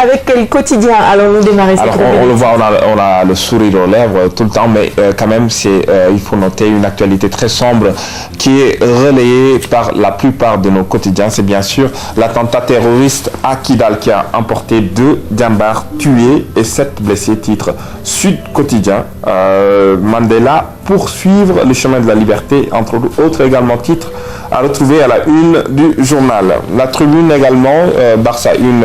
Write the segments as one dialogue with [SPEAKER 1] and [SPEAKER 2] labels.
[SPEAKER 1] Avec quel quotidien allons-nous démarrer cette
[SPEAKER 2] rubrique? On le voit, on a le sourire aux lèvres tout le temps, mais quand même, il faut noter une actualité très sombre qui est relayée par la plupart de nos quotidiens. C'est bien sûr l'attentat terroriste à Kidal qui a emporté 2 Djambars tués et 7 blessés. Titre Sud Quotidien. Mandela poursuivre le chemin de la liberté, entre autres également titre à retrouver à la une du journal. La Tribune également, Barça une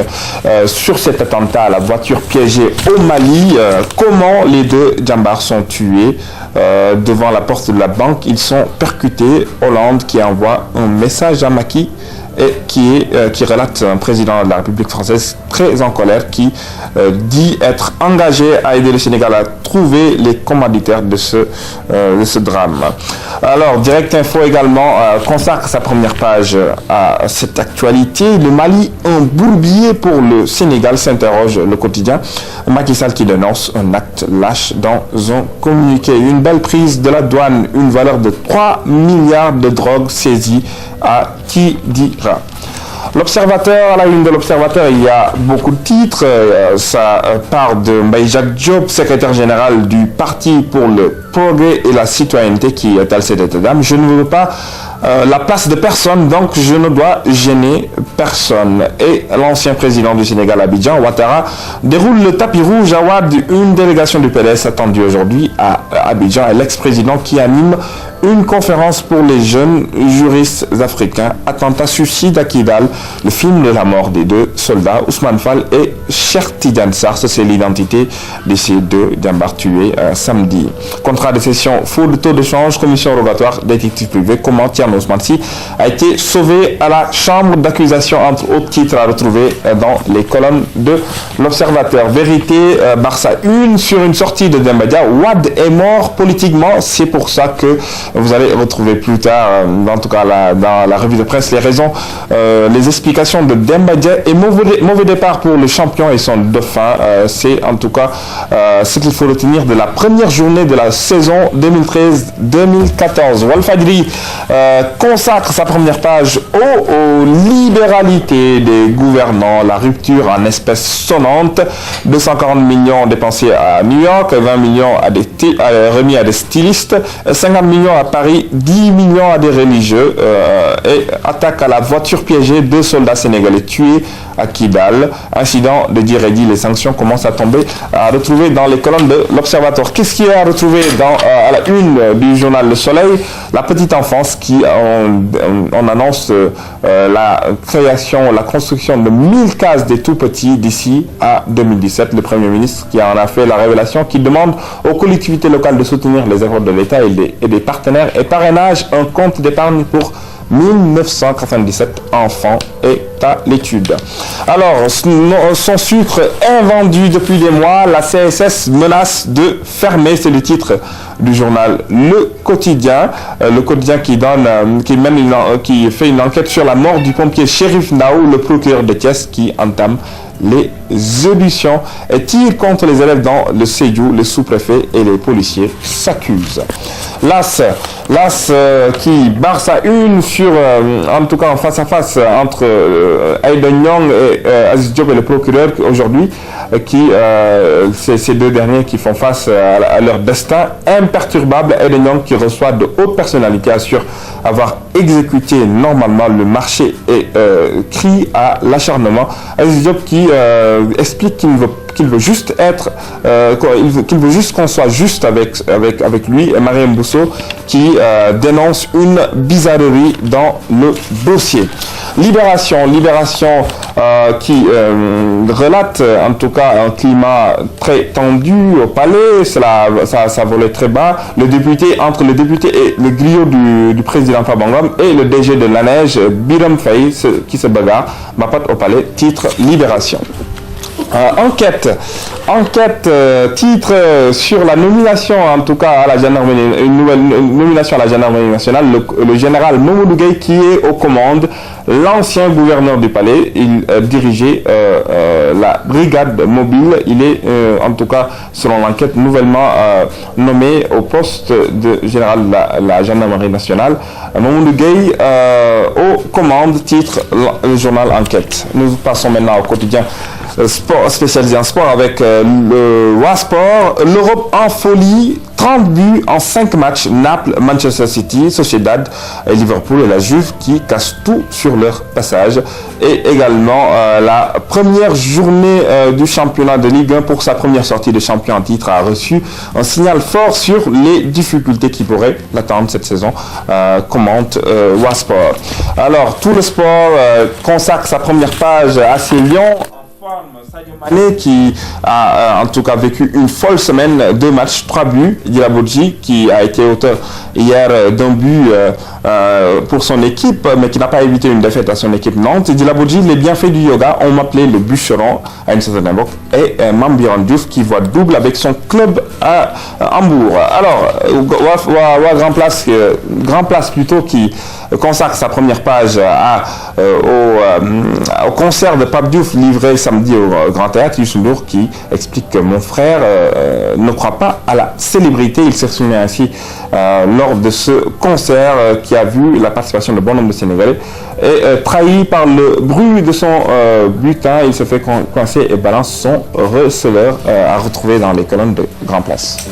[SPEAKER 2] sur cet attentat à la voiture piégée au Mali. Comment les 2 Djambars sont tués devant la porte de la banque. Ils sont percutés. Hollande qui envoie un message à Macky et qui relate un président de la République française très en colère qui dit être engagé à aider le Sénégal à trouver les commanditaires de ce drame. Alors, Direct Info également consacre sa première page à cette actualité. Le Mali, un bourbier pour le Sénégal, s'interroge le quotidien. Macky Sall qui dénonce un acte lâche dans un communiqué. Une belle prise de la douane, une valeur de 3 milliards de drogue saisie à Kidira. L'Observateur, à la une de l'Observateur, il y a beaucoup de titres. Ça part de Mbaye Jacques Diop, secrétaire général du Parti pour le progrès et la citoyenneté, qui est à cette dame. Je ne veux pas la place de personne, donc je ne dois gêner personne. Et l'ancien président du Sénégal, Abidjan, Ouattara, déroule le tapis rouge à Ouad. Une délégation du PDS attendue aujourd'hui à Abidjan et l'ex-président qui anime une conférence pour les jeunes juristes africains. Attentat suicide à Kidal, le film de la mort des 2 soldats, Ousmane Fall et Cheikh Tidiane Sarr. C'est l'identité de ces 2 Djambars tués samedi. Contrat de cession, faux de taux de change, commission rogatoire, détective privé. Comment Thierno Ousmane Sy a été sauvé à la chambre d'accusation, entre autres titres à retrouver dans les colonnes de l'Observateur. Vérité, Barça une sur une sortie de Demba Dia. Ouad est mort politiquement. C'est pour ça que vous allez retrouver plus tard, en tout cas dans la revue de presse, les raisons, les explications de Demba Dia et mauvais départ pour le champion et son dauphin. C'est en tout cas ce qu'il faut retenir de la première journée de la saison 2013-2014. Walfadjri consacre sa première page aux libéralités des gouvernants, la rupture en espèces sonnantes, 240 millions dépensés à New York, 20 millions remis à des stylistes, 50 millions à Paris, 10 millions à des religieux, et attaque à la voiture piégée, 2 soldats sénégalais tués à Kidal. Incident de dire et dit, les sanctions commencent à tomber, à retrouver dans les colonnes de l'Observateur. Qu'est-ce qu'il y a à retrouver à la une du journal Le Soleil? La petite enfance qui, on annonce la création, la construction de 1000 cases des tout-petits d'ici à 2017. Le Premier ministre qui en a fait la révélation, qui demande aux collectivités locales de soutenir les efforts de l'État et des partenaires et parrainage, un compte d'épargne pour 1997 enfants est à l'étude. Alors, son sucre est vendu depuis des mois. La CSS menace de fermer. C'est le titre du journal Le Quotidien. Le Quotidien qui fait une enquête sur la mort du pompier Chérif Ndaou, le procureur de Thiès qui entame les auditions et tire contre les élèves dans le Sédhiou. Le sous-préfet et les policiers s'accusent. L'As qui barre sa une sur, en tout cas en face à face entre Aïda Nyong et Aziz Diop et le procureur aujourd'hui, c'est ces 2 derniers qui font face à leur destin imperturbable. Aïda Nyong qui reçoit de hautes personnalités assure avoir exécuté normalement le marché et crie à l'acharnement. Aziz Diop qui explique qu'il veut juste être, qu'il veut juste qu'on soit juste avec lui, et Mariam Bousso qui dénonce une bizarrerie dans le dossier. Libération qui relate en tout cas un climat très tendu au palais, ça volait très bas. Entre le député et le griot du président Fabangom et le DG de la Neige, Biram Faye, qui se bagarre, Mapat au palais, titre Libération. Enquête, titre sur la nomination, en tout cas à la gendarmerie, une nouvelle nomination à la gendarmerie nationale, le général Mamadou Gueye qui est aux commandes, l'ancien gouverneur du palais. Il dirigeait la brigade mobile. Il est en tout cas, selon l'enquête, nouvellement nommé au poste de général de la gendarmerie nationale. Mamadou Gueye aux commandes, titre le journal Enquête. Nous passons maintenant au quotidien sport, spécialisé en sport avec le Roi Sport. L'Europe en folie, 30 buts en 5 matchs. Naples, Manchester City, Sociedad, et Liverpool et la Juve qui cassent tout sur leur passage. Et également la première journée du championnat de Ligue 1 pour sa première sortie de champion en titre a reçu un signal fort sur les difficultés qui pourraient l'attendre cette saison, commente Roi Sport. Alors, tout le sport consacre sa première page à ces Lions. Sadio Mané qui a en tout cas vécu une folle semaine, 2 matchs, 3 buts. Djilabodji qui a été auteur hier d'un but pour son équipe, mais qui n'a pas évité une défaite à son équipe Nantes. Djilabodji, les bienfaits du yoga, on m'appelait le bûcheron à une certaine époque, et Mambiran Diouf qui voit double avec son club à Hambourg. Alors, Grand Place plutôt qui consacre sa première page au concert de Pape Diouf livré samedi au Grand Théâtre. Youssou Ndour qui explique que mon frère ne croit pas à la célébrité. Il s'exprimait ainsi lors de ce concert qui a vu la participation de bon nombre de Sénégalais. Et trahi par le bruit de son butin, il se fait coincer et balance son receveur à retrouver dans les colonnes de Grand Place.